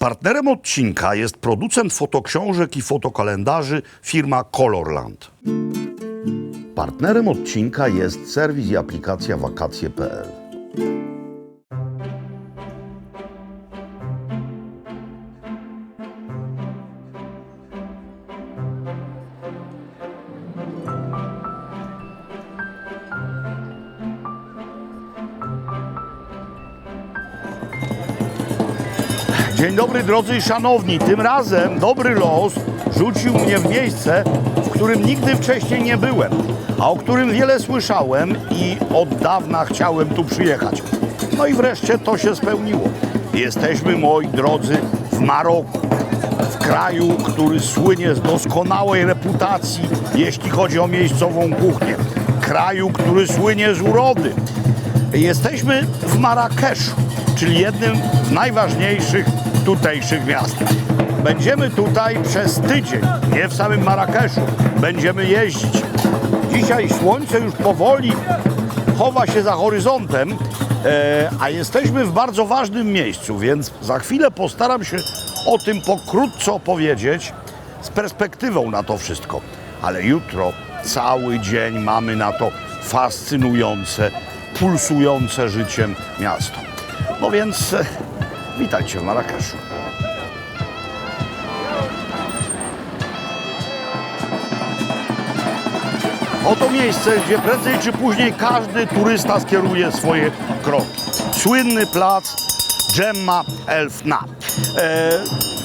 Partnerem odcinka jest producent fotoksiążek i fotokalendarzy firma Colorland. Partnerem odcinka jest serwis i aplikacja wakacje.pl. Dzień dobry drodzy i szanowni, tym razem dobry los rzucił mnie w miejsce, w którym nigdy wcześniej nie byłem, a o którym wiele słyszałem i od dawna chciałem tu przyjechać. No i wreszcie to się spełniło. Jesteśmy, moi drodzy, w Maroku, w kraju, który słynie z doskonałej reputacji, jeśli chodzi o miejscową kuchnię. Kraju, który słynie z urody. Jesteśmy w Marrakeszu, czyli jednym z najważniejszych tutejszych miast. Będziemy tutaj przez tydzień, nie w samym Marrakeszu, będziemy jeździć. Dzisiaj słońce już powoli chowa się za horyzontem, a jesteśmy w bardzo ważnym miejscu, więc za chwilę postaram się o tym pokrótce opowiedzieć z perspektywą na to wszystko. Ale jutro cały dzień mamy na to fascynujące, pulsujące życiem miasto. No więc witajcie w Marrakeszu. Oto miejsce, gdzie prędzej czy później każdy turysta skieruje swoje kroki. Słynny plac Jemaa El Fna.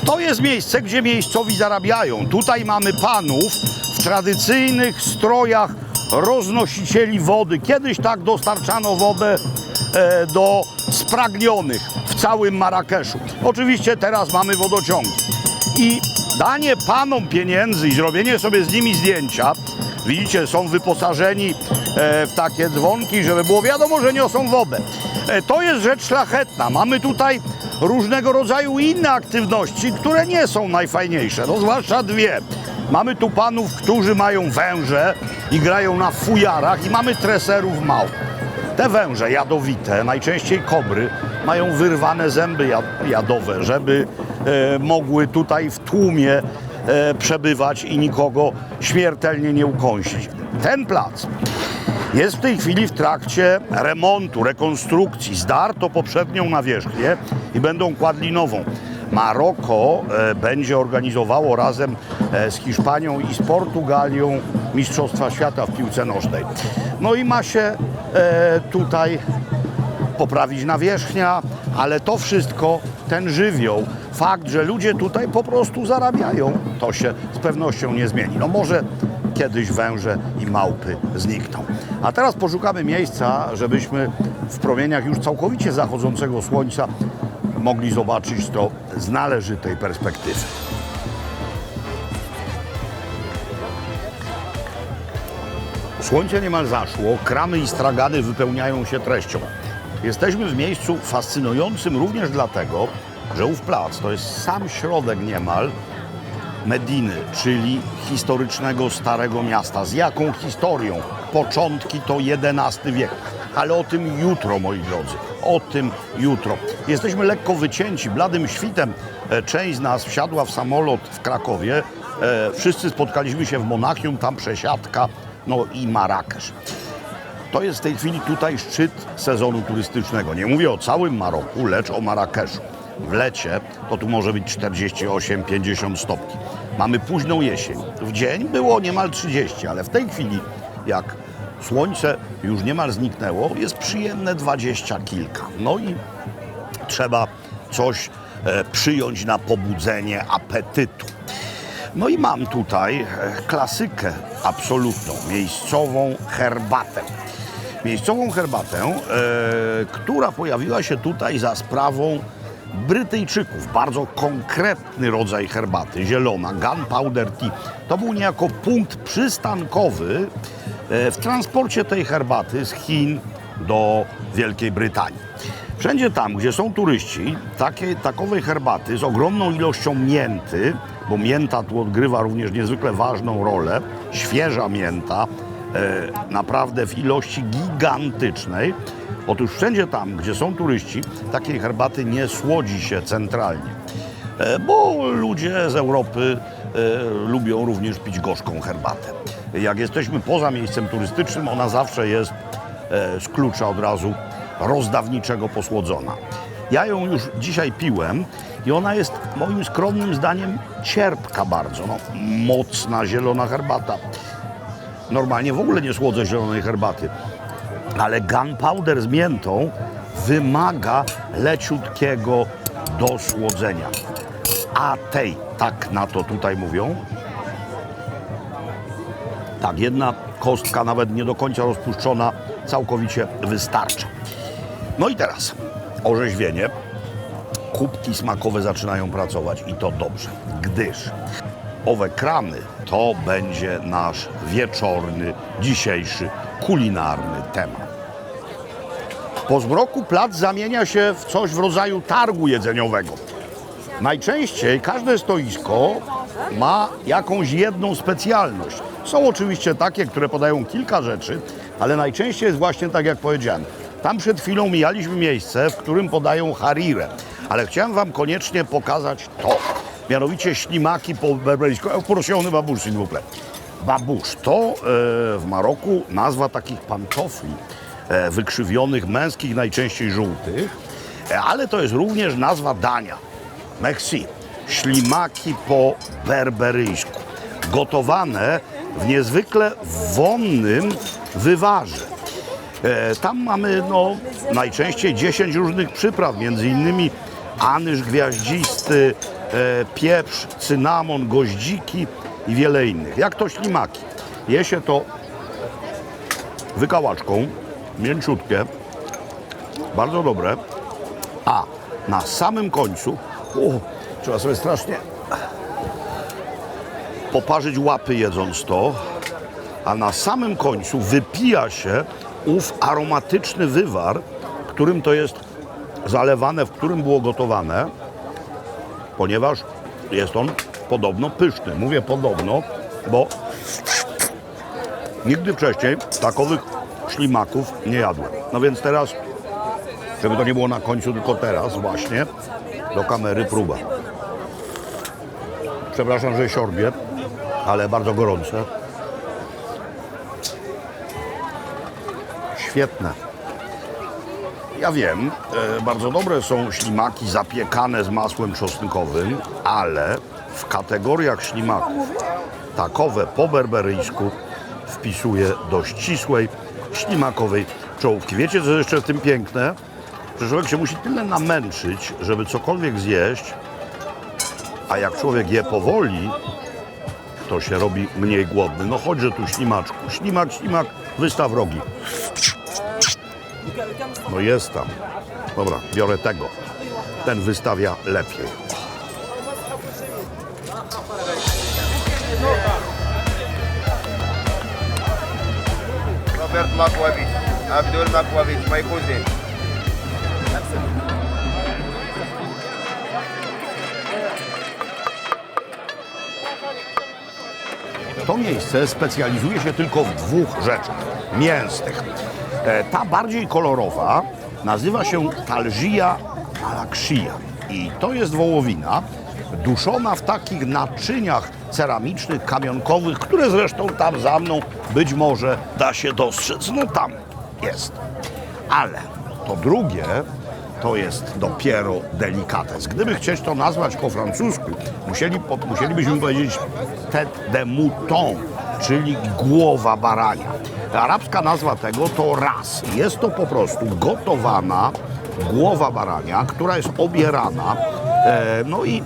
To jest miejsce, gdzie miejscowi zarabiają. Tutaj mamy panów w tradycyjnych strojach roznosicieli wody. Kiedyś tak dostarczano wodę do spragnionych w całym Marrakeszu. Oczywiście teraz mamy wodociągi. I danie panom pieniędzy i zrobienie sobie z nimi zdjęcia, widzicie, są wyposażeni w takie dzwonki, żeby było wiadomo, że niosą wodę. To jest rzecz szlachetna. Mamy tutaj różnego rodzaju inne aktywności, które nie są najfajniejsze, no zwłaszcza dwie. Mamy tu panów, którzy mają węże i grają na fujarach, i mamy treserów małp. Te węże jadowite, najczęściej kobry, mają wyrwane zęby jadowe, żeby mogły tutaj w tłumie przebywać i nikogo śmiertelnie nie ukąsić. Ten plac jest w tej chwili w trakcie remontu, rekonstrukcji. Zdarto poprzednią nawierzchnię i będą kładli nową. Maroko będzie organizowało razem z Hiszpanią i z Portugalią Mistrzostwa Świata w piłce nożnej. No i ma się tutaj poprawić nawierzchnia, ale to wszystko, ten żywioł, fakt, że ludzie tutaj po prostu zarabiają, to się z pewnością nie zmieni. No może kiedyś węże i małpy znikną. A teraz poszukamy miejsca, żebyśmy w promieniach już całkowicie zachodzącego słońca mogli zobaczyć to z należytej perspektywy. Słońce niemal zaszło, kramy i stragany wypełniają się treścią. Jesteśmy w miejscu fascynującym również dlatego, że ów plac to jest sam środek niemal Mediny, czyli historycznego Starego Miasta. Z jaką historią? Początki to XI wiek. Ale o tym jutro, moi drodzy. O tym jutro. Jesteśmy lekko wycięci. Bladym świtem część z nas wsiadła w samolot w Krakowie. Wszyscy spotkaliśmy się w Monachium, tam przesiadka, no i Marrakesz. To jest w tej chwili tutaj szczyt sezonu turystycznego. Nie mówię o całym Maroku, lecz o Marrakeszu. W lecie to tu może być 48-50 stopni. Mamy późną jesień. W dzień było niemal 30, ale w tej chwili, jak słońce już niemal zniknęło, jest przyjemne 20 kilka. No i trzeba coś przyjąć na pobudzenie apetytu. No i mam tutaj klasykę absolutną, miejscową herbatę. Miejscową herbatę, która pojawiła się tutaj za sprawą Brytyjczyków. Bardzo konkretny rodzaj herbaty, zielona, gunpowder tea. To był niejako punkt przystankowy w transporcie tej herbaty z Chin do Wielkiej Brytanii. Wszędzie tam, gdzie są turyści, takowej herbaty z ogromną ilością mięty, bo mięta tu odgrywa również niezwykle ważną rolę, świeża mięta, naprawdę w ilości gigantycznej. Otóż wszędzie tam, gdzie są turyści, takiej herbaty nie słodzi się centralnie. bo ludzie z Europy lubią również pić gorzką herbatę. Jak jesteśmy poza miejscem turystycznym, ona zawsze jest z klucza od razu rozdawniczego posłodzona. Ja ją już dzisiaj piłem i ona jest moim skromnym zdaniem cierpka bardzo. No, mocna zielona herbata. Normalnie w ogóle nie słodzę zielonej herbaty, ale gunpowder z miętą wymaga leciutkiego dosłodzenia. A tej, tak na to tutaj mówią, tak, jedna kostka, nawet nie do końca rozpuszczona, całkowicie wystarcza. No i teraz orzeźwienie. Kubki smakowe zaczynają pracować i to dobrze, gdyż owe kramy to będzie nasz wieczorny, dzisiejszy, kulinarny temat. Po zmroku plac zamienia się w coś w rodzaju targu jedzeniowego. Najczęściej każde stoisko ma jakąś jedną specjalność. Są oczywiście takie, które podają kilka rzeczy, ale najczęściej jest właśnie tak, jak powiedziałem. Tam przed chwilą mijaliśmy miejsce, w którym podają harirę, ale chciałem wam koniecznie pokazać to. Mianowicie ślimaki po berberyjsku. Prosiony babusz, s'il vous plaît. Babusz to w Maroku nazwa takich pantofli wykrzywionych, męskich, najczęściej żółtych, ale to jest również nazwa dania. Merci. Ślimaki po berberyjsku. Gotowane w niezwykle wonnym wywarze. Tam mamy najczęściej 10 różnych przypraw, między innymi anyż gwiaździsty, pieprz, cynamon, goździki i wiele innych. Jak to ślimaki? Je się to wykałaczką, mięciutkie, bardzo dobre, a na samym końcu trzeba sobie strasznie poparzyć łapy jedząc to, a na samym końcu wypija się ów aromatyczny wywar, którym to jest zalewane, w którym było gotowane, ponieważ jest on podobno pyszny. Mówię podobno, bo nigdy wcześniej takowych ślimaków nie jadłem. No więc teraz, żeby to nie było na końcu, tylko teraz właśnie, do kamery próba. Przepraszam, że siorbię, ale bardzo gorące. Świetne. Ja wiem, bardzo dobre są ślimaki zapiekane z masłem czosnkowym, ale w kategoriach ślimaków takowe po berberyjsku wpisuje do ścisłej ślimakowej czołówki. Wiecie, co jest jeszcze w tym piękne? Że człowiek się musi tyle namęczyć, żeby cokolwiek zjeść, a jak człowiek je powoli, to się robi mniej głodny. No chodźże tu, ślimaczku. Ślimak, ślimak, wystaw rogi. No jest tam. Dobra, biorę tego. Ten wystawia lepiej. Robert Makławicz, Abdul Makławicz, my cousin. To miejsce specjalizuje się tylko w dwóch rzeczach mięsnych. Ta bardziej kolorowa nazywa się Talgia Malaksija i to jest wołowina duszona w takich naczyniach ceramicznych, kamionkowych, które zresztą tam za mną być może da się dostrzec. No tam jest. Ale to drugie to jest dopiero delikates. Gdyby chcieć to nazwać po francusku, musielibyśmy powiedzieć tête de mouton, czyli głowa barania. Arabska nazwa tego to ras. Jest to po prostu gotowana głowa barania, która jest obierana. No i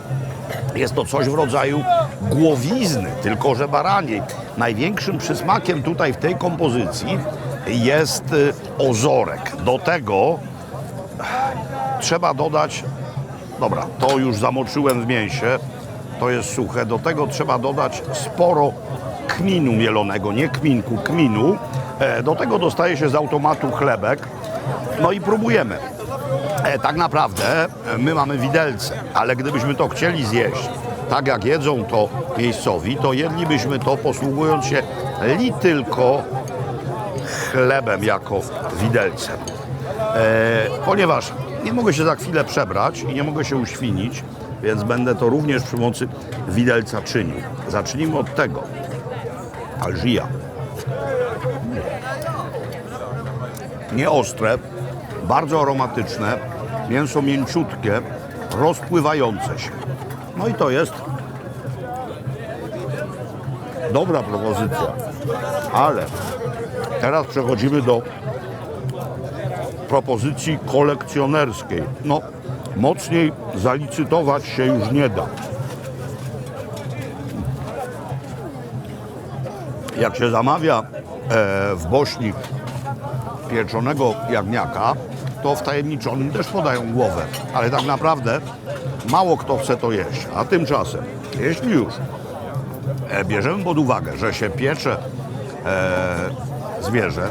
jest to coś w rodzaju głowizny, tylko że baraniej. Największym przysmakiem tutaj w tej kompozycji jest ozorek. Do tego trzeba dodać, dobra, to już zamoczyłem w mięsie, to jest suche, do tego trzeba dodać sporo kminu mielonego, nie kminku, kminu. Do tego dostaje się z automatu chlebek, no i próbujemy. Tak naprawdę my mamy widelce, ale gdybyśmy to chcieli zjeść, tak jak jedzą to miejscowi, to jedlibyśmy to posługując się tylko chlebem jako widelcem. Ponieważ nie mogę się za chwilę przebrać i nie mogę się uświnić, więc będę to również przy pomocy widelca czynił. Zacznijmy od tego. Algia. Nieostre, bardzo aromatyczne, mięso mięciutkie, rozpływające się. No i to jest dobra propozycja. Ale teraz przechodzimy do propozycji kolekcjonerskiej. No, mocniej zalicytować się już nie da. Jak się zamawia w Bośni pieczonego jagniaka, to wtajemniczonym też podają głowę. Ale tak naprawdę mało kto chce to jeść. A tymczasem, jeśli już bierzemy pod uwagę, że się piecze zwierzę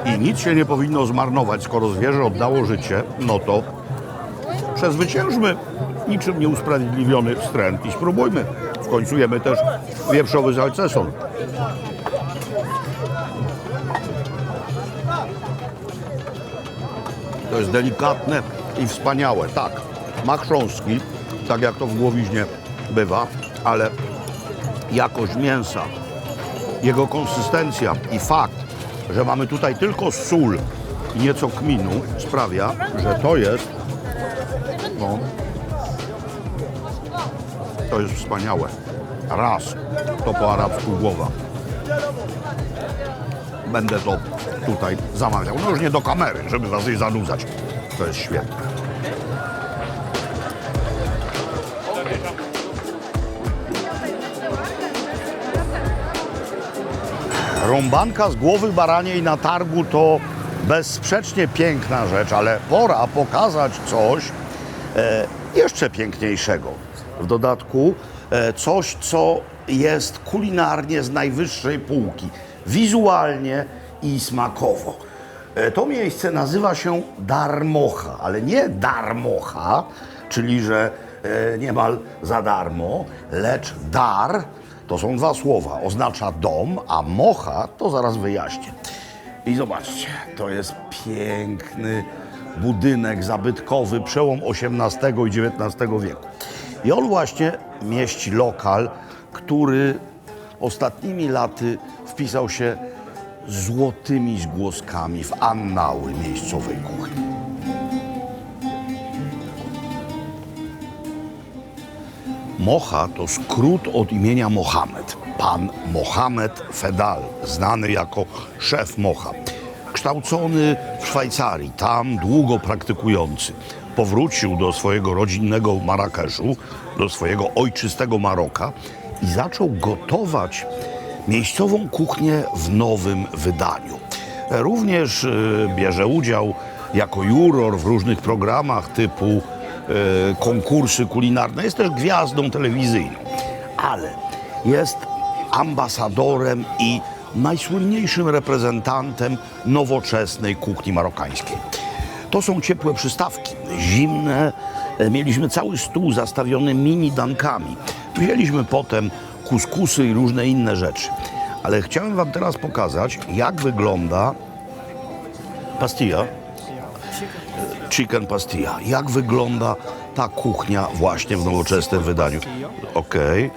i nic się nie powinno zmarnować, skoro zwierzę oddało życie, no to przezwyciężmy niczym nieusprawiedliwiony wstręt i spróbujmy. W końcu jemy też wieprzowy salceson. To jest delikatne i wspaniałe. Tak, ma chrząstki, tak jak to w głowiźnie bywa, ale jakość mięsa, jego konsystencja i fakt, że mamy tutaj tylko sól i nieco kminu, sprawia, że to jest, no, to jest wspaniałe. Raz, to po arabsku głowa. Będę to tutaj zamawiał. No już nie do kamery, żeby was jej zanudzać. To jest świetne. Rąbanka z głowy baraniej na targu to bezsprzecznie piękna rzecz, ale pora pokazać coś jeszcze piękniejszego. W dodatku coś, co jest kulinarnie z najwyższej półki. Wizualnie i smakowo. To miejsce nazywa się Darmocha, ale nie Darmocha, czyli że niemal za darmo, lecz dar to są dwa słowa, oznacza dom, a mocha to zaraz wyjaśnię. I zobaczcie, to jest piękny budynek zabytkowy, przełom XVIII i XIX wieku. I on właśnie mieści lokal, który ostatnimi laty wpisał się złotymi zgłoskami w annały miejscowej kuchni. Mocha to skrót od imienia Mohamed. Pan Mohamed Fedal, znany jako szef Mocha. Kształcony w Szwajcarii, tam długo praktykujący. Powrócił do swojego rodzinnego Marrakeszu, do swojego ojczystego Maroka i zaczął gotować miejscową kuchnię w nowym wydaniu. Również bierze udział jako juror w różnych programach typu konkursy kulinarne. Jest też gwiazdą telewizyjną, ale jest ambasadorem i najsłynniejszym reprezentantem nowoczesnej kuchni marokańskiej. To są ciepłe przystawki, zimne. Mieliśmy cały stół zastawiony mini dankami. Wzięliśmy potem kuskusy i różne inne rzeczy. Ale chciałem wam teraz pokazać, jak wygląda pastilla, chicken pastilla. Jak wygląda ta kuchnia właśnie w nowoczesnym wydaniu. Okej.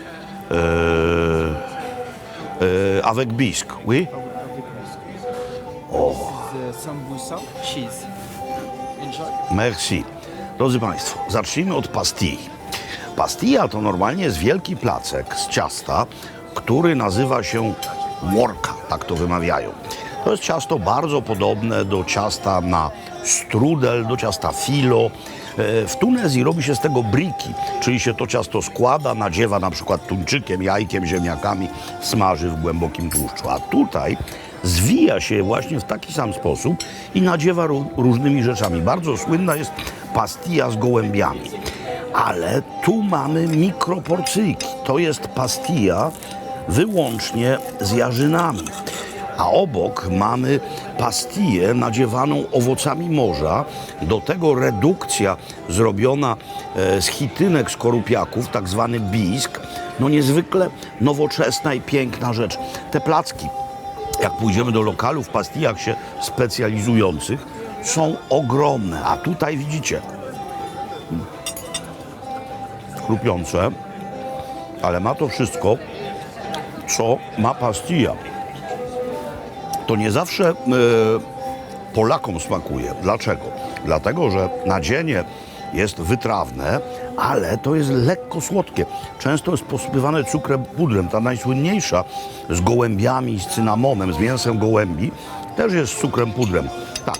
Avec bisque, oui? Sambusa, cheese. Enjoy. Merci. Drodzy Państwo, zacznijmy od pastilli. Pastilla to normalnie jest wielki placek z ciasta, który nazywa się worka, tak to wymawiają. To jest ciasto bardzo podobne do ciasta na strudel, do ciasta filo. W Tunezji robi się z tego briki, czyli się to ciasto składa, nadziewa na przykład tuńczykiem, jajkiem, ziemniakami, smaży w głębokim tłuszczu. A tutaj zwija się właśnie w taki sam sposób i nadziewa różnymi rzeczami. Bardzo słynna jest pastilla z gołębiami. Ale tu mamy mikroporcyjki. To jest pastilla wyłącznie z jarzynami. A obok mamy pastillę nadziewaną owocami morza. Do tego redukcja zrobiona z chitynek skorupiaków, tak zwany bisk. No niezwykle nowoczesna i piękna rzecz. Te placki, jak pójdziemy do lokalów w pastillach się specjalizujących, są ogromne. A tutaj widzicie, chrupiące, ale ma to wszystko, co ma pastilla. To nie zawsze Polakom smakuje. Dlaczego? Dlatego, że nadzienie jest wytrawne, ale to jest lekko słodkie. Często jest posypywane cukrem pudrem. Ta najsłynniejsza z gołębiami, z cynamonem, z mięsem gołębi, też jest z cukrem pudrem. Tak,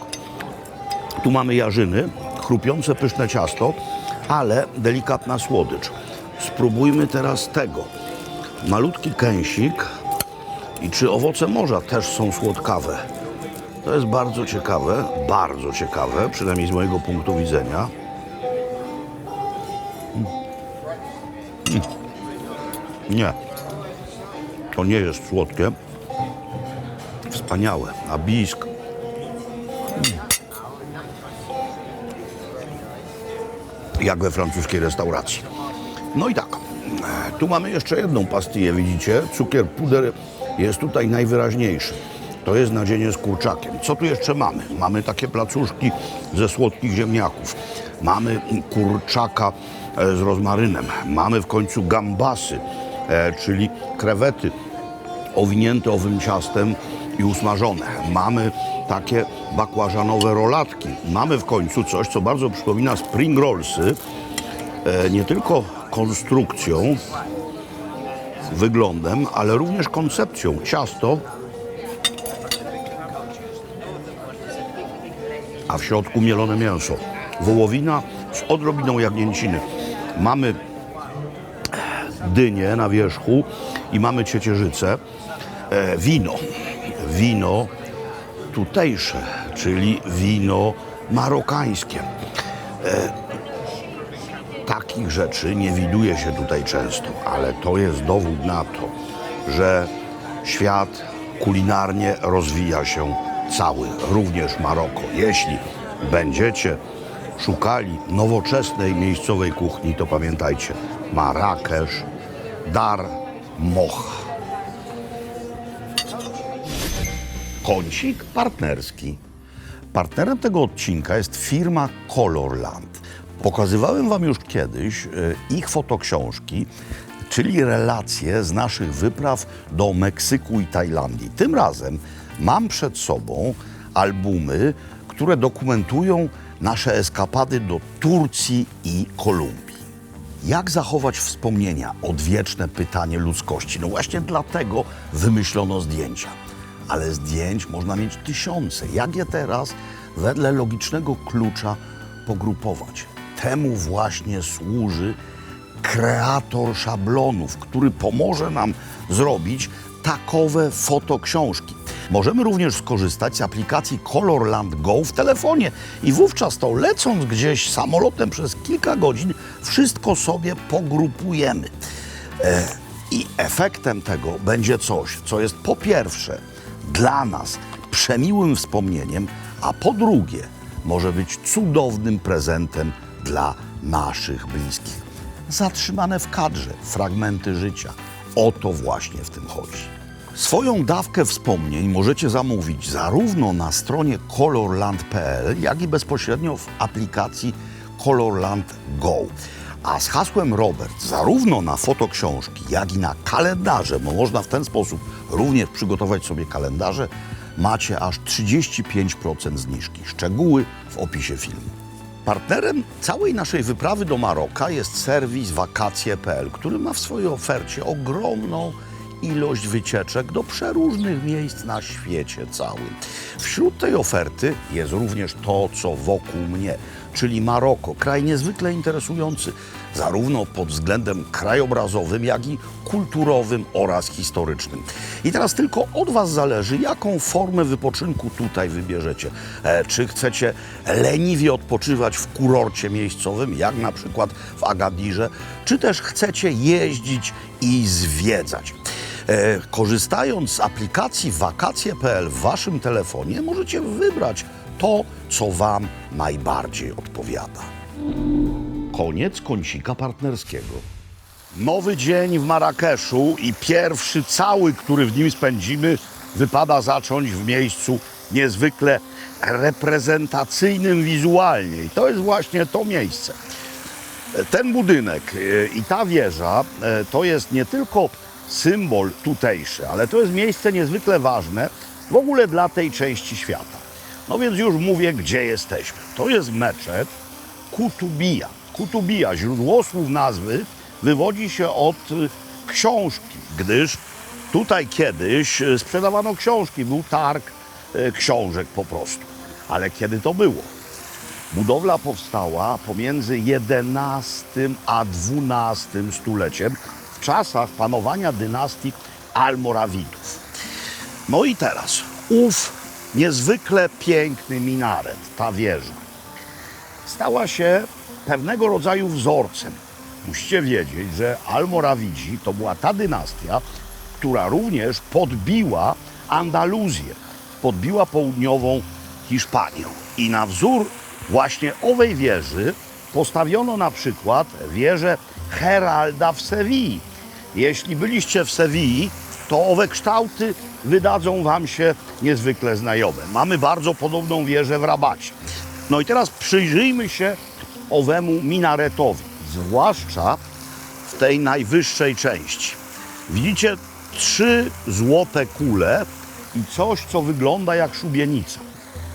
tu mamy jarzyny, chrupiące, pyszne ciasto, ale delikatna słodycz. Spróbujmy teraz tego. Malutki kęsik. I czy owoce morza też są słodkawe? To jest bardzo ciekawe, przynajmniej z mojego punktu widzenia. Nie, to nie jest słodkie. Wspaniałe, a bisk. Jak we francuskiej restauracji. No i tak, tu mamy jeszcze jedną pastillę, widzicie? Cukier puder jest tutaj najwyraźniejszy. To jest nadzienie z kurczakiem. Co tu jeszcze mamy? Mamy takie placuszki ze słodkich ziemniaków. Mamy kurczaka z rozmarynem. Mamy w końcu gambasy, czyli krewety owinięte owym ciastem i usmażone. Mamy takie bakłażanowe rolatki. Mamy w końcu coś, co bardzo przypomina spring rollsy. Nie tylko konstrukcją, wyglądem, ale również koncepcją. Ciasto, a w środku mielone mięso. Wołowina z odrobiną jagnięciny. Mamy dynię na wierzchu i mamy ciecierzycę. Wino tutejsze, czyli wino marokańskie. Takich rzeczy nie widuje się tutaj często, ale to jest dowód na to, że świat kulinarnie rozwija się cały, również Maroko. Jeśli będziecie szukali nowoczesnej miejscowej kuchni, to pamiętajcie, Marrakesz, Dar Mocha. Kącik partnerski. Partnerem tego odcinka jest firma Colorland. Pokazywałem wam już kiedyś ich fotoksiążki, czyli relacje z naszych wypraw do Meksyku i Tajlandii. Tym razem mam przed sobą albumy, które dokumentują nasze eskapady do Turcji i Kolumbii. Jak zachować wspomnienia? Odwieczne pytanie ludzkości. No właśnie dlatego wymyślono zdjęcia. Ale zdjęć można mieć tysiące. Jak je teraz wedle logicznego klucza pogrupować? Temu właśnie służy kreator szablonów, który pomoże nam zrobić takowe fotoksiążki. Możemy również skorzystać z aplikacji Colorland Go w telefonie i wówczas to lecąc gdzieś samolotem przez kilka godzin wszystko sobie pogrupujemy. I efektem tego będzie coś, co jest po pierwsze dla nas przemiłym wspomnieniem, a po drugie może być cudownym prezentem dla naszych bliskich. Zatrzymane w kadrze fragmenty życia. O to właśnie w tym chodzi. Swoją dawkę wspomnień możecie zamówić zarówno na stronie colorland.pl, jak i bezpośrednio w aplikacji Colorland Go. A z hasłem Robert zarówno na fotoksiążki, jak i na kalendarze, bo można w ten sposób również przygotować sobie kalendarze, macie aż 35% zniżki. Szczegóły w opisie filmu. Partnerem całej naszej wyprawy do Maroka jest serwis wakacje.pl, który ma w swojej ofercie ogromną ilość wycieczek do przeróżnych miejsc na świecie całym. Wśród tej oferty jest również to, co wokół mnie, czyli Maroko, kraj niezwykle interesujący, zarówno pod względem krajobrazowym, jak i kulturowym oraz historycznym. I teraz tylko od Was zależy, jaką formę wypoczynku tutaj wybierzecie. Czy chcecie leniwie odpoczywać w kurorcie miejscowym, jak na przykład w Agadirze, czy też chcecie jeździć i zwiedzać. Korzystając z aplikacji wakacje.pl w Waszym telefonie, możecie wybrać to, co Wam najbardziej odpowiada. Koniec kącika partnerskiego. Nowy dzień w Marrakeszu i pierwszy cały, który w nim spędzimy, wypada zacząć w miejscu niezwykle reprezentacyjnym wizualnie. I to jest właśnie to miejsce. Ten budynek i ta wieża to jest nie tylko symbol tutejszy, ale to jest miejsce niezwykle ważne w ogóle dla tej części świata. No więc już mówię, gdzie jesteśmy. To jest meczet Kutubija. Kutubija, źródłosłów nazwy, wywodzi się od książki, gdyż tutaj kiedyś sprzedawano książki, był targ książek po prostu. Ale kiedy to było? Budowla powstała pomiędzy XI a XII stuleciem, w czasach panowania dynastii Almorawidów. No i teraz ów niezwykle piękny minaret, ta wieża, stała się pewnego rodzaju wzorcem. Musicie wiedzieć, że Almorawidzi to była ta dynastia, która również podbiła Andaluzję, podbiła południową Hiszpanię. I na wzór właśnie owej wieży postawiono na przykład wieżę Heralda w Sewilli. Jeśli byliście w Sewilli, to owe kształty wydadzą wam się niezwykle znajome. Mamy bardzo podobną wieżę w Rabacie. No i teraz przyjrzyjmy się owemu minaretowi, zwłaszcza w tej najwyższej części. Widzicie 3 złote kule i coś, co wygląda jak szubienica,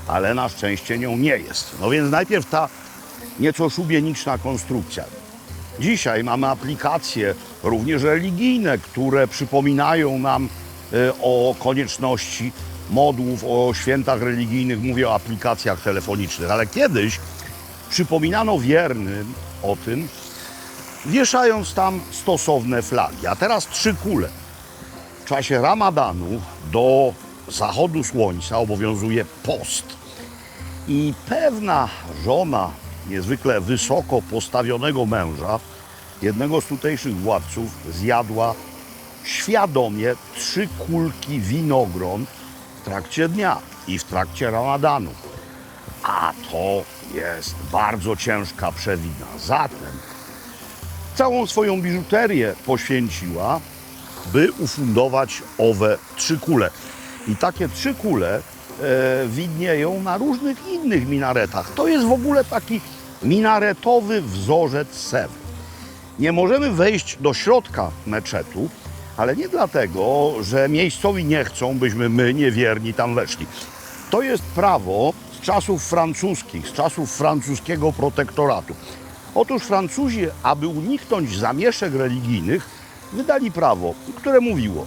ale na szczęście nią nie jest. No więc najpierw ta nieco szubieniczna konstrukcja. Dzisiaj mamy aplikacje również religijne, które przypominają nam o konieczności modłów, o świętach religijnych, mówię o aplikacjach telefonicznych, ale kiedyś przypominano wiernym o tym, wieszając tam stosowne flagi. A teraz 3 kule. W czasie Ramadanu do zachodu słońca obowiązuje post. I pewna żona niezwykle wysoko postawionego męża, jednego z tutejszych władców, zjadła świadomie 3 kulki winogron w trakcie dnia i w trakcie Ramadanu. A to jest bardzo ciężka przewina. Zatem całą swoją biżuterię poświęciła, by ufundować owe 3 kule. I takie 3 kule widnieją na różnych innych minaretach. To jest w ogóle taki minaretowy wzorzec Sewy. Nie możemy wejść do środka meczetu, ale nie dlatego, że miejscowi nie chcą, byśmy my, niewierni, tam weszli. To jest prawo z czasów francuskich, z czasów francuskiego protektoratu. Otóż Francuzi, aby uniknąć zamieszek religijnych, wydali prawo, które mówiło: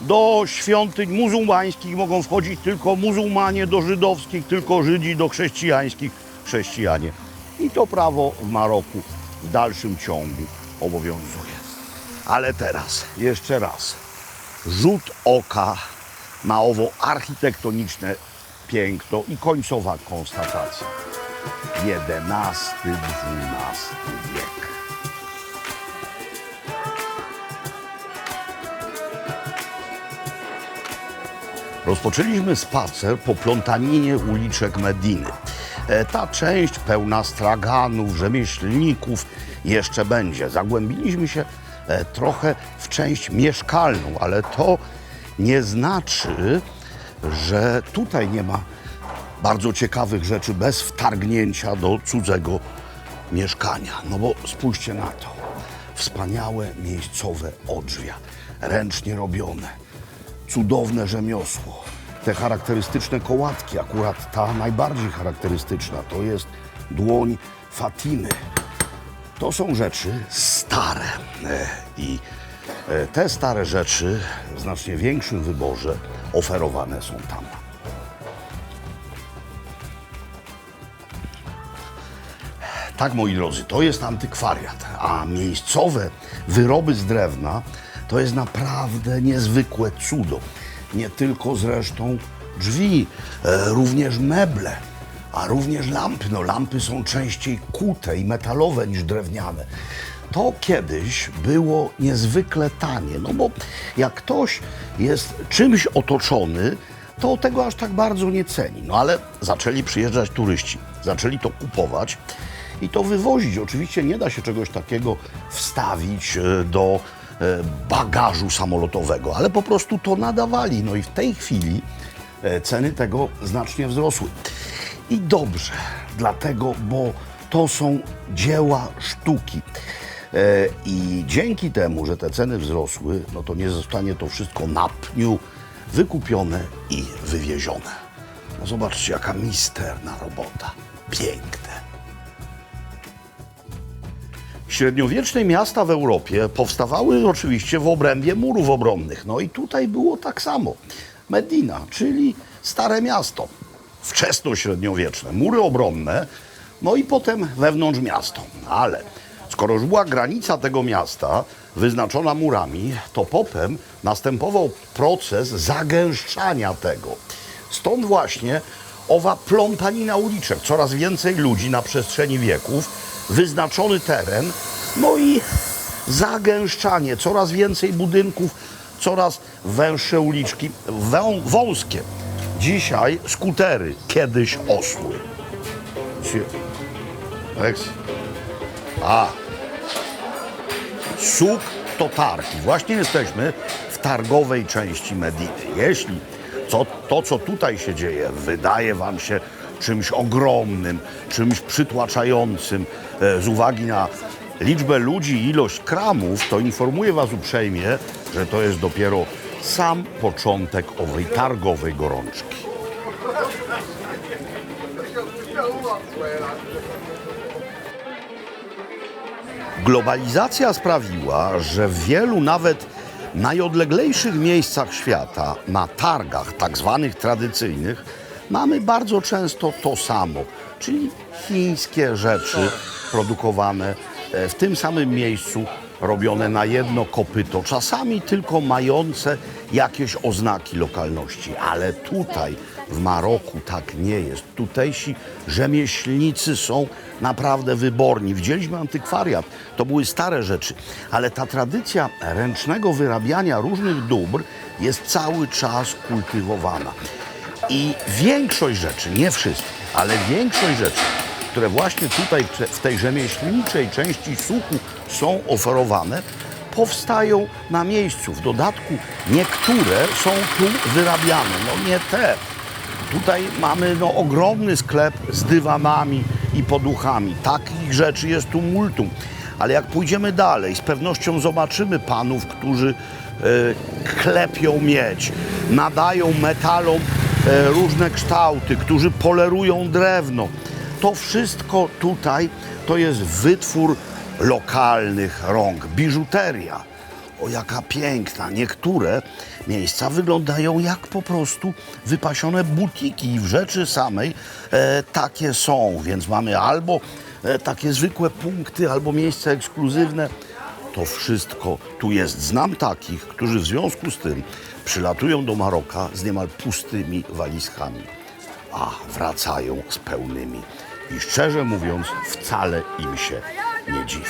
do świątyń muzułmańskich mogą wchodzić tylko muzułmanie, do żydowskich tylko Żydzi, do chrześcijańskich chrześcijanie. I to prawo w Maroku w dalszym ciągu obowiązuje. Ale teraz, jeszcze raz, rzut oka na owo architektoniczne piękno i końcowa konstatacja. XI-XII wiek. Rozpoczęliśmy spacer po plątaninie uliczek Mediny. Ta część pełna straganów, rzemieślników jeszcze będzie. Zagłębiliśmy się trochę w część mieszkalną, ale to nie znaczy, że tutaj nie ma bardzo ciekawych rzeczy bez wtargnięcia do cudzego mieszkania. No bo spójrzcie na to. Wspaniałe miejscowe odrzwia, ręcznie robione, cudowne rzemiosło. Te charakterystyczne kołatki, akurat ta najbardziej charakterystyczna, to jest dłoń Fatimy. To są rzeczy stare i te stare rzeczy w znacznie większym wyborze oferowane są tam. Tak, moi drodzy, to jest antykwariat, a miejscowe wyroby z drewna to jest naprawdę niezwykłe cudo. Nie tylko zresztą drzwi, również meble, a również lampy. No, lampy są częściej kute i metalowe niż drewniane. To kiedyś było niezwykle tanie, no bo jak ktoś jest czymś otoczony, to tego aż tak bardzo nie ceni. No ale zaczęli przyjeżdżać turyści, zaczęli to kupować i to wywozić. Oczywiście nie da się czegoś takiego wstawić do bagażu samolotowego, ale po prostu to nadawali. No i w tej chwili ceny tego znacznie wzrosły. I dobrze, dlatego, bo to są dzieła sztuki. I dzięki temu, że te ceny wzrosły, no to nie zostanie to wszystko na pniu wykupione i wywiezione. No zobaczcie, jaka misterna robota. Piękne. Średniowieczne miasta w Europie powstawały oczywiście w obrębie murów obronnych. No i tutaj było tak samo. Medina, czyli Stare Miasto, wczesnośredniowieczne, mury obronne, no i potem wewnątrz miasto. Ale skoro już była granica tego miasta wyznaczona murami, to potem następował proces zagęszczania tego. Stąd właśnie owa plątanina uliczek. Coraz więcej ludzi na przestrzeni wieków, wyznaczony teren, no i zagęszczanie, coraz więcej budynków, coraz węższe uliczki, wąskie. Dzisiaj skutery, kiedyś osły. Suk to targ. I właśnie jesteśmy w targowej części Mediny. Jeśli to, co tutaj się dzieje, wydaje wam się czymś ogromnym, czymś przytłaczającym z uwagi na liczbę ludzi i ilość kramów, to informuję was uprzejmie, że to jest dopiero sam początek owej targowej gorączki. Globalizacja sprawiła, że w wielu nawet najodleglejszych miejscach świata, na targach tak zwanych tradycyjnych, mamy bardzo często to samo, czyli chińskie rzeczy produkowane w tym samym miejscu, robione na jedno kopyto, czasami tylko mające jakieś oznaki lokalności. Ale tutaj w Maroku tak nie jest. Tutejsi rzemieślnicy są naprawdę wyborni. Widzieliśmy antykwariat, to były stare rzeczy, ale ta tradycja ręcznego wyrabiania różnych dóbr jest cały czas kultywowana. I większość rzeczy, nie wszystkie, ale większość rzeczy, które właśnie tutaj w tej rzemieślniczej części Suku są oferowane, powstają na miejscu. W dodatku niektóre są tu wyrabiane, no nie te. Tutaj mamy ogromny sklep z dywanami i poduchami. Takich rzeczy jest tu multum. Ale jak pójdziemy dalej, z pewnością zobaczymy panów, którzy klepią miedź, nadają metalom różne kształty, którzy polerują drewno. To wszystko tutaj to jest wytwór lokalnych rąk, biżuteria. O, jaka piękna. Niektóre miejsca wyglądają jak po prostu wypasione butiki i w rzeczy samej takie są. Więc mamy albo takie zwykłe punkty, albo miejsca ekskluzywne. To wszystko tu jest. Znam takich, którzy w związku z tym przylatują do Maroka z niemal pustymi walizkami, a wracają z pełnymi. I szczerze mówiąc, wcale im się nie dziwię.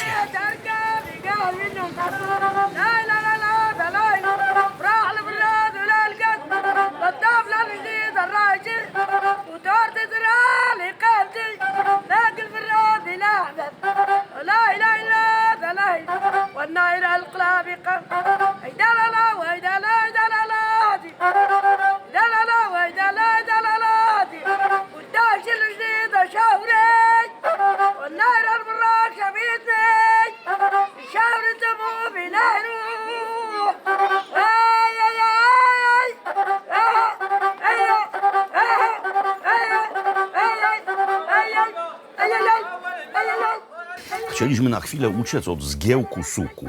Chcieliśmy na chwilę uciec od zgiełku Suku,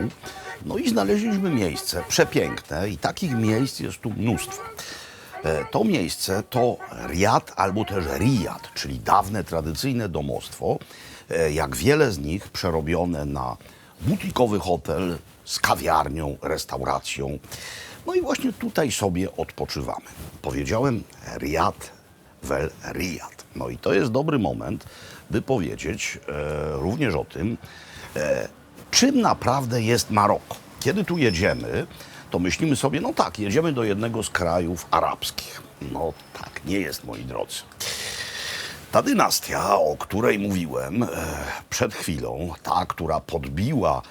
no i znaleźliśmy miejsce przepiękne i takich miejsc jest tu mnóstwo. To miejsce to Riad albo też Riyad, czyli dawne, tradycyjne domostwo, jak wiele z nich przerobione na butikowy hotel z kawiarnią, restauracją. No i właśnie tutaj sobie odpoczywamy. Powiedziałem Riad wel Riyad. No i to jest dobry moment, by powiedzieć również o tym, czym naprawdę jest Maroko. Kiedy tu jedziemy, to myślimy sobie, no tak, jedziemy do jednego z krajów arabskich. No tak, nie jest, moi drodzy. Ta dynastia, o której mówiłem przed chwilą, ta, która podbiła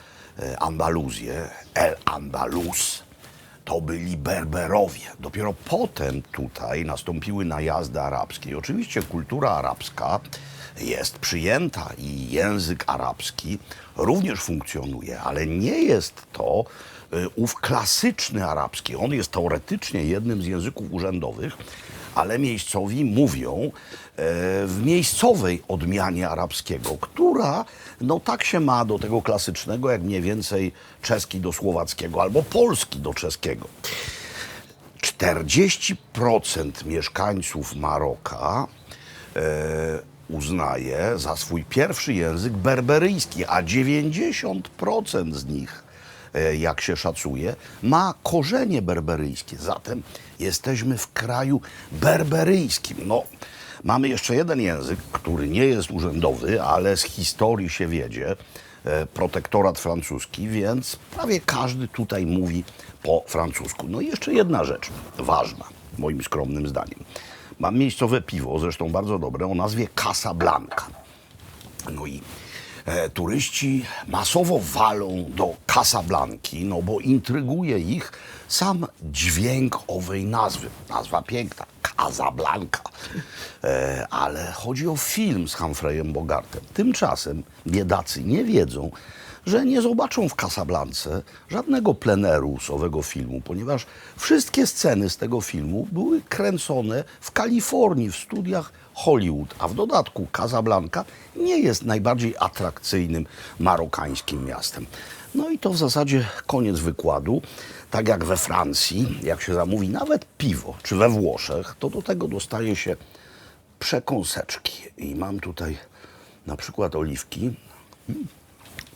Andaluzję, El Andalus, to byli Berberowie. Dopiero potem tutaj nastąpiły najazdy arabskie. Oczywiście kultura arabska jest przyjęta i język arabski również funkcjonuje, ale nie jest to ów klasyczny arabski. On jest teoretycznie jednym z języków urzędowych, ale miejscowi mówią w miejscowej odmianie arabskiego, która no tak się ma do tego klasycznego, jak mniej więcej czeski do słowackiego albo polski do czeskiego. 40% mieszkańców Maroka uznaje za swój pierwszy język berberyjski, a 90% z nich, jak się szacuje, ma korzenie berberyjskie. Zatem jesteśmy w kraju berberyjskim. No, mamy jeszcze jeden język, który nie jest urzędowy, ale z historii się wiedzie, protektorat francuski, więc prawie każdy tutaj mówi po francusku. No i jeszcze jedna rzecz ważna, moim skromnym zdaniem. Mam miejscowe piwo, zresztą bardzo dobre, o nazwie Casablanca. No i turyści masowo walą do Casablanki, no bo intryguje ich sam dźwięk owej nazwy. Nazwa piękna, Casablanca. Ale chodzi o film z Humphreyem Bogartem. Tymczasem biedacy nie wiedzą, że nie zobaczą w Casablance żadnego pleneru z owego filmu, ponieważ wszystkie sceny z tego filmu były kręcone w Kalifornii, w studiach Hollywood, a w dodatku Casablanca nie jest najbardziej atrakcyjnym marokańskim miastem. No i to w zasadzie koniec wykładu. Tak jak we Francji, jak się zamówi nawet piwo, czy we Włoszech, to do tego dostaje się przekąseczki. I mam tutaj na przykład oliwki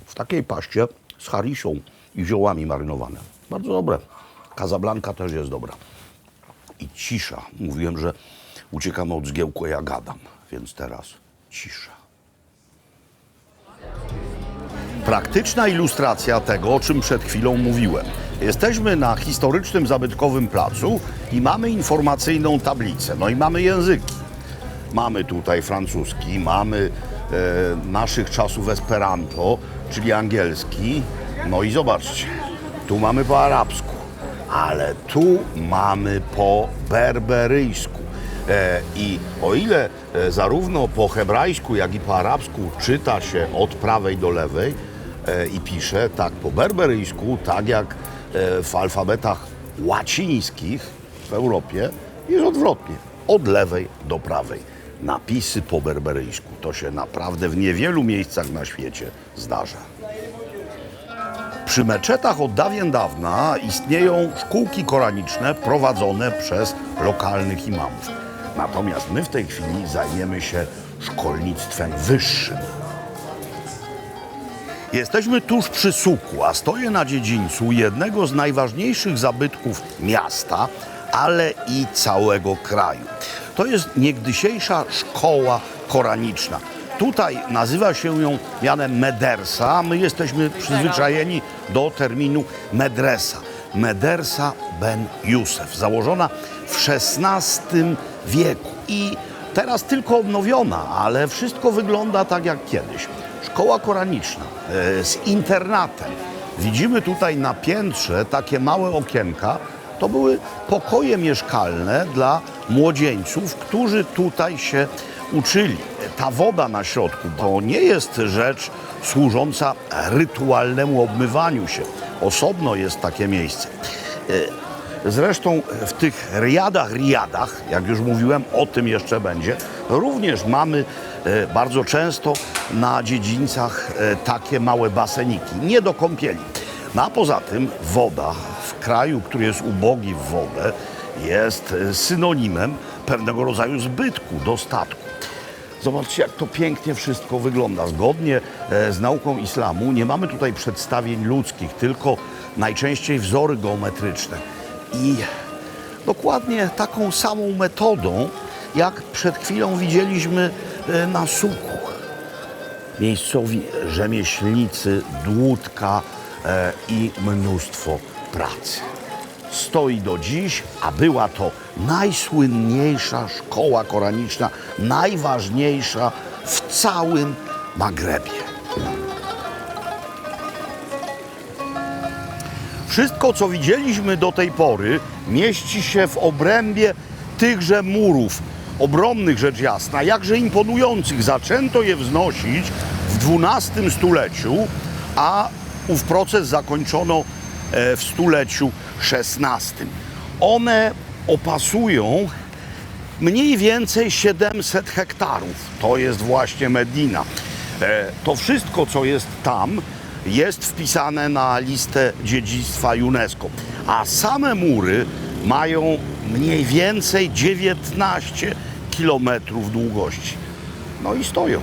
w takiej paście z harisą i ziołami marynowane. Bardzo dobre. Casablanca też jest dobra. I cisza. Mówiłem, że uciekam od zgiełku, ja gadam. Więc teraz cisza. Praktyczna ilustracja tego, o czym przed chwilą mówiłem. Jesteśmy na historycznym, zabytkowym placu i mamy informacyjną tablicę. No i mamy języki. Mamy tutaj francuski, mamy naszych czasów Esperanto, czyli angielski. No i zobaczcie, tu mamy po arabsku, ale tu mamy po berberyjsku. I o ile zarówno po hebrajsku, jak i po arabsku czyta się od prawej do lewej i pisze, tak po berberyjsku, tak jak w alfabetach łacińskich w Europie, jest odwrotnie, od lewej do prawej. Napisy po berberyjsku. To się naprawdę w niewielu miejscach na świecie zdarza. Przy meczetach od dawien dawna istnieją szkółki koraniczne prowadzone przez lokalnych imamów. Natomiast my w tej chwili zajmiemy się szkolnictwem wyższym. Jesteśmy tuż przy Suku, a stoję na dziedzińcu jednego z najważniejszych zabytków miasta, ale i całego kraju. To jest niegdysiejsza szkoła koraniczna. Tutaj nazywa się ją mianem medersa, a my jesteśmy przyzwyczajeni do terminu medresa. Medersa Ben Józef, założona w XVI wieku i teraz tylko odnowiona, ale wszystko wygląda tak jak kiedyś. Szkoła koraniczna z internatem. Widzimy tutaj na piętrze takie małe okienka. To były pokoje mieszkalne dla młodzieńców, którzy tutaj się uczyli. Ta woda na środku to nie jest rzecz służąca rytualnemu obmywaniu się. Osobno jest takie miejsce. Zresztą w tych riadach, jak już mówiłem, o tym jeszcze będzie, również mamy bardzo często na dziedzińcach takie małe baseniki, nie do kąpieli. No a poza tym woda w kraju, który jest ubogi w wodę, jest synonimem pewnego rodzaju zbytku, dostatku. Zobaczcie, jak to pięknie wszystko wygląda. Zgodnie z nauką islamu nie mamy tutaj przedstawień ludzkich, tylko najczęściej wzory geometryczne. I dokładnie taką samą metodą, jak przed chwilą widzieliśmy na Suku. Miejscowi rzemieślnicy, dłódka i mnóstwo pracy. Stoi do dziś, a była to najsłynniejsza szkoła koraniczna, najważniejsza w całym Magrebie. Wszystko, co widzieliśmy do tej pory, mieści się w obrębie tychże murów, ogromnych rzecz jasna, jakże imponujących. Zaczęto je wznosić w XII stuleciu, a ów proces zakończono w stuleciu XVI. One opasują mniej więcej 700 hektarów. To jest właśnie Medina. To wszystko, co jest tam, jest wpisane na listę dziedzictwa UNESCO. A same mury mają mniej więcej 19 kilometrów długości. No i stoją.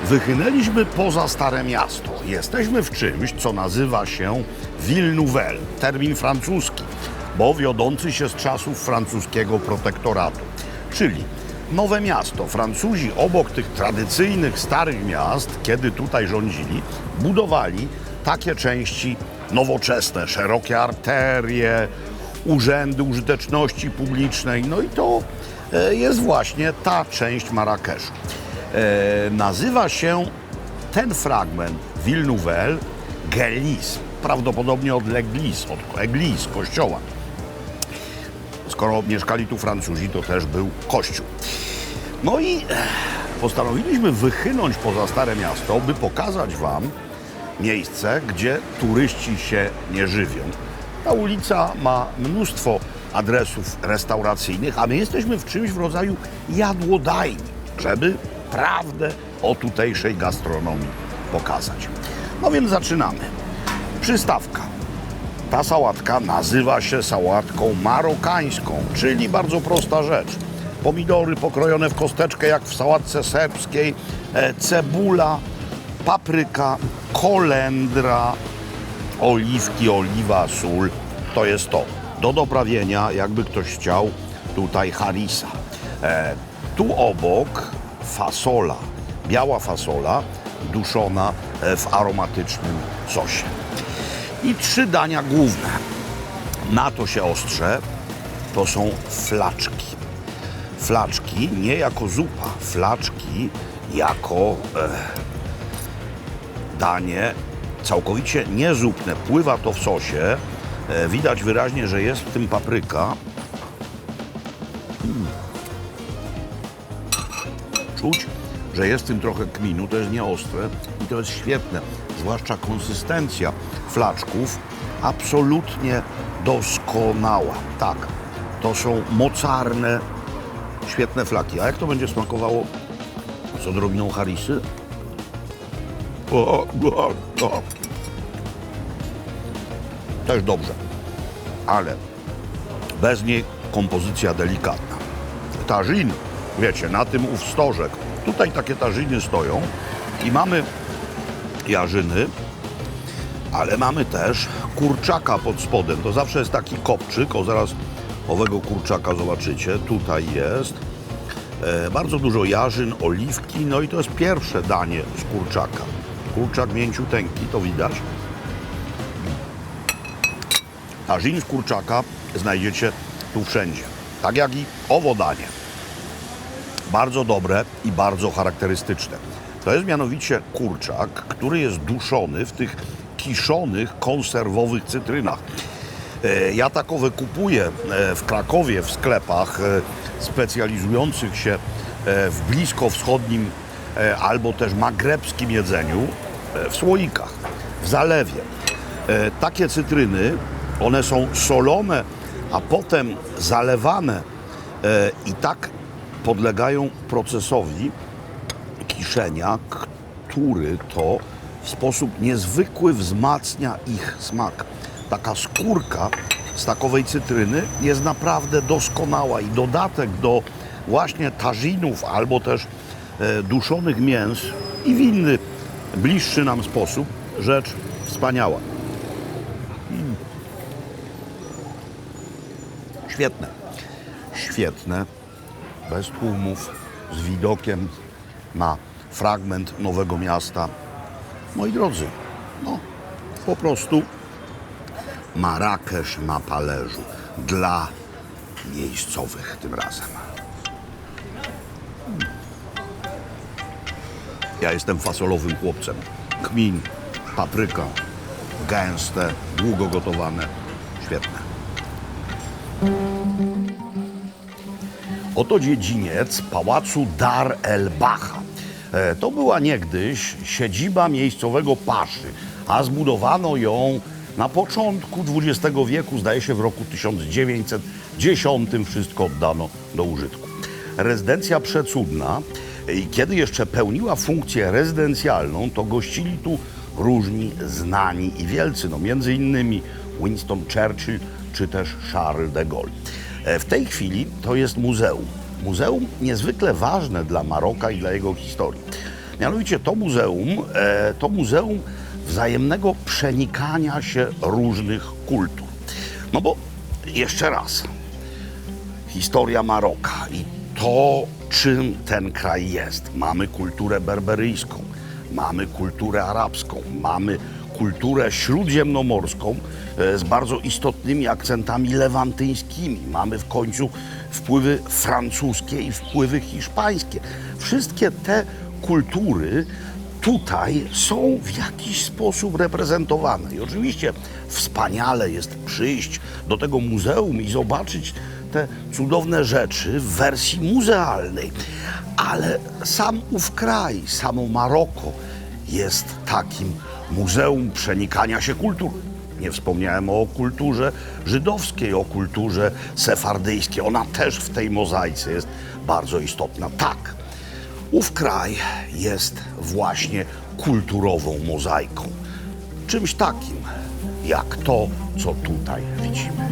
Wychynęliśmy poza Stare Miasto. Jesteśmy w czymś, co nazywa się Ville Nouvelle, termin francuski, bo wiodący się z czasów francuskiego protektoratu. Czyli Nowe Miasto. Francuzi obok tych tradycyjnych starych miast, kiedy tutaj rządzili, budowali takie części nowoczesne, szerokie arterie, urzędy użyteczności publicznej. No i to jest właśnie ta część Marrakeszu. Nazywa się ten fragment Ville Nouvelle Gélis, prawdopodobnie od l'église, od église, kościoła. Skoro mieszkali tu Francuzi, to też był kościół. No i postanowiliśmy wychynąć poza Stare Miasto, by pokazać Wam miejsce, gdzie turyści się nie żywią. Ta ulica ma mnóstwo adresów restauracyjnych, a my jesteśmy w czymś w rodzaju jadłodajni, żeby prawdę o tutejszej gastronomii pokazać. No więc zaczynamy. Przystawka. Ta sałatka nazywa się sałatką marokańską, czyli bardzo prosta rzecz. Pomidory pokrojone w kosteczkę jak w sałatce serbskiej, cebula, papryka, kolendra, oliwki, oliwa, sól. To jest to. Do doprawienia, jakby ktoś chciał, tutaj harissa. Tu obok fasola, biała fasola duszona w aromatycznym sosie. I 3 dania główne. Na to się ostrze, to są flaczki. Flaczki nie jako zupa, flaczki jako danie całkowicie niezupne. Pływa to w sosie. Widać wyraźnie, że jest w tym papryka. Czuć, że jest w tym trochę kminu, to jest nieostre i to jest świetne. Zwłaszcza konsystencja flaczków absolutnie doskonała. Tak, to są mocarne, świetne flaki. A jak to będzie smakowało z odrobiną harissy? Też dobrze, ale bez niej kompozycja delikatna. Tażin, wiecie, na tym ów stożek. Tutaj takie tażyny stoją i mamy jarzyny, ale mamy też kurczaka pod spodem. To zawsze jest taki kopczyk, o zaraz owego kurczaka zobaczycie. Tutaj jest bardzo dużo jarzyn, oliwki, no i to jest pierwsze danie z kurczaka. Kurczak mięciuteńki, to widać. Tażin z kurczaka znajdziecie tu wszędzie, tak jak i owo danie. Bardzo dobre i bardzo charakterystyczne. To jest mianowicie kurczak, który jest duszony w tych kiszonych, konserwowych cytrynach. Ja takowe kupuję w Krakowie w sklepach specjalizujących się w bliskowschodnim albo też magrebskim jedzeniu w słoikach, w zalewie. Takie cytryny, one są solone, a potem zalewane i tak podlegają procesowi kiszenia, który to w sposób niezwykły wzmacnia ich smak. Taka skórka z takowej cytryny jest naprawdę doskonała i dodatek do właśnie tażinów albo też duszonych mięs i w inny, bliższy nam sposób rzecz wspaniała. Świetne. Świetne. Bez tłumów, z widokiem na fragment Nowego Miasta. Moi drodzy, no po prostu Marrakesz na Palerzu. Dla miejscowych tym razem. Ja jestem fasolowym chłopcem. Kmin, papryka, gęste, długo gotowane. Świetne. Oto dziedziniec pałacu Dar el-Bacha. To była niegdyś siedziba miejscowego paszy, a zbudowano ją na początku XX wieku, zdaje się w roku 1910 wszystko oddano do użytku. Rezydencja przecudna, i kiedy jeszcze pełniła funkcję rezydencjalną, to gościli tu różni znani i wielcy, no między innymi Winston Churchill czy też Charles de Gaulle. W tej chwili to jest muzeum. Muzeum niezwykle ważne dla Maroka i dla jego historii. Mianowicie to muzeum wzajemnego przenikania się różnych kultur. No bo jeszcze raz, historia Maroka i to, czym ten kraj jest. Mamy kulturę berberyjską, mamy kulturę arabską, mamy kulturę śródziemnomorską z bardzo istotnymi akcentami lewantyńskimi. Mamy w końcu wpływy francuskie i wpływy hiszpańskie. Wszystkie te kultury tutaj są w jakiś sposób reprezentowane. I oczywiście wspaniale jest przyjść do tego muzeum i zobaczyć te cudowne rzeczy w wersji muzealnej. Ale sam ów kraj, samo Maroko jest takim muzeum przenikania się kultur. Nie wspomniałem o kulturze żydowskiej, o kulturze sefardyjskiej. Ona też w tej mozaice jest bardzo istotna. Tak, ów kraj jest właśnie kulturową mozaiką. Czymś takim, jak to, co tutaj widzimy.